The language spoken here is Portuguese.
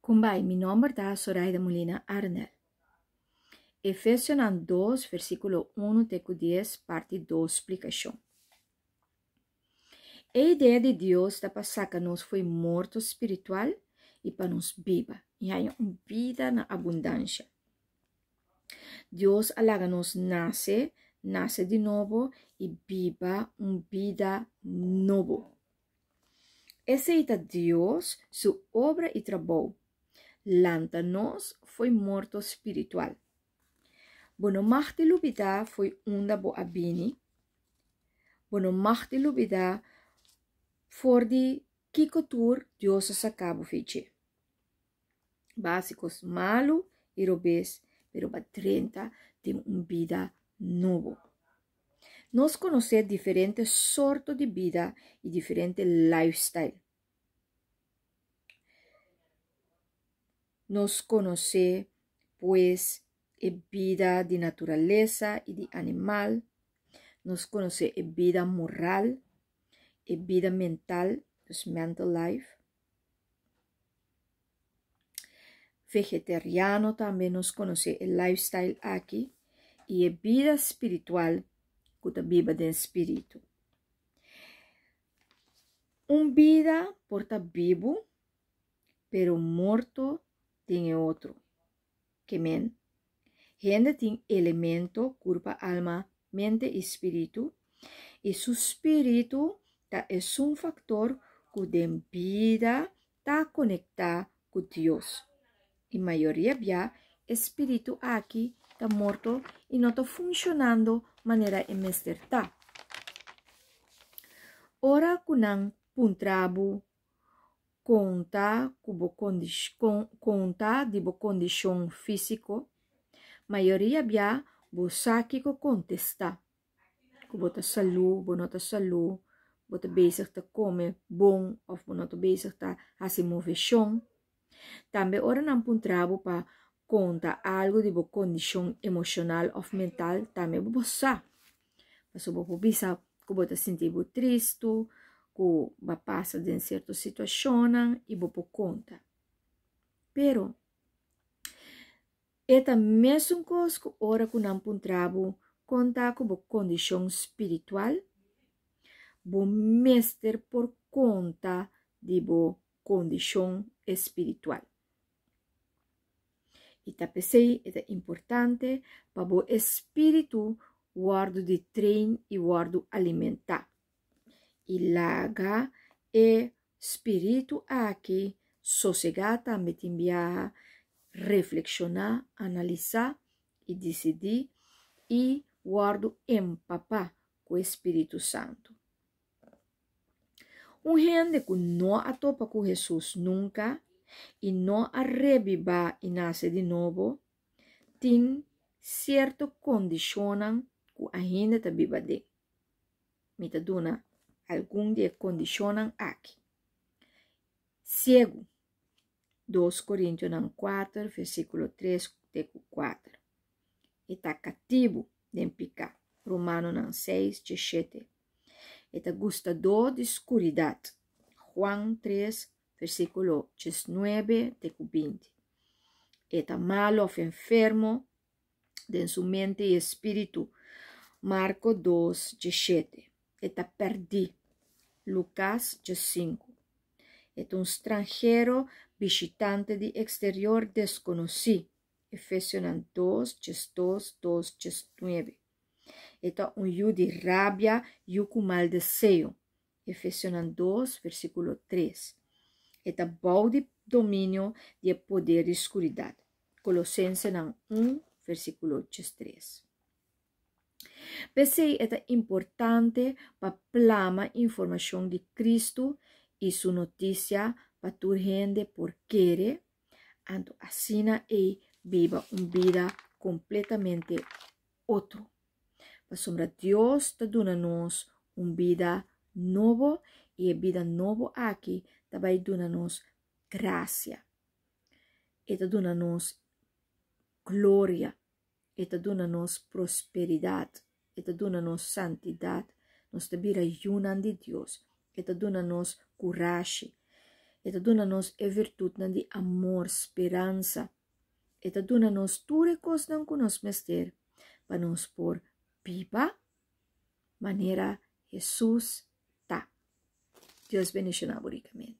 Kumbai, mi nome é Zoraida Molina Arnel. Efésios 2, versículo 1 até 10, parte 2, explicação. A ideia de Deus da passar que nós foi morto espiritual e para nos viva. E há uma vida na abundância. Deus alaga nos nasce de novo e viva uma vida novo. Esse é Deus, sua obra e trabalho. Lanta nos foi morto espiritual. Bono machti lubida foi unda bo abini. Bono machti lubida for di kikotur Deus sacabo feice. Básicos malo e robes, pero ba 30 tem vida novo. Nós conhecemos diferentes sortes de vida e diferentes lifestyle. Nós conhecemos, pues, a vida de natureza e de animal. Nós conhecemos a vida moral, a vida mental, dus mental life. Vegetariano também nós conhecemos o lifestyle aqui. E a vida espiritual, que viva do espírito. Vida porta vivo, pero morto tem outro. Que men? Gente tem elemento, corpo, alma, mente e espírito. E su espírito é um fator que tem vida, está conectado com Deus. E a maioria via espírito aqui está morto e não está funcionando de maneira emesterta. Ora kunang puntrabo conta de bo condição físico, maioria via bo sáquico contesta. Que bota saúde, bo nota saúde, bota bezig te comer bom, of bo nota bezig te fazer movição. Também ora não puntrabo para conta algo de bo condição emocional ou mental, também bo sa. Mas bo bisa que bota sentir bo triste, que va passa em certa situação e bo conta. Pero esta mesma coisa que ora que não puntrabo conta com bo condição espiritual, bo mestre por conta de bo condição espiritual. E tapesei é importante para o espírito guardo de treino e guardo alimentar. E laga é espírito aqui sossegar também tem viajar, reflexionar, analisar e decidir e guardo empapar com o Espírito Santo. Gente que não atopa com Jesus nunca e não reviva e nasce de novo, tem certa condição que a gente está viva de. Me está dando algum de condicionam aqui. Cego. 2 Coríntios 4, versículo 3 e 4. Está cativo de pecar. Romanos 6, 17. Está gostador de escuridade. Juan 3, versículo 19 e 20. Está malo ou enfermo de sua mente e espírito. Marcos 2, 17. Está perdido. Lucas 5. É estrangeiro visitante de exterior desconhecido. Efésios 2, 2, 2, 9. É de rabia e com mal desejo. Efésios 2, versículo 3. É bom de domínio de poder e escuridade. Colossenses 1, versículo 3. Pensei é importante para plama informação de Cristo e sua notícia para tu gente por querer, anto assina e viva uma vida completamente outro. Para sombra Deus está dando-nos uma vida nova e a vida nova aqui também dando-nos graça. Está dando-nos glória. Está dando-nos prosperidade. Está dando-nos santidade. Nós te vira junam de Deus. Está dando-nos coragem. Eta dona-nos a virtude de amor, esperança. Eta dona-nos tudo coisas que nós mester para nos por viva maneira Jesus tá. Deus bendicionar ricamente.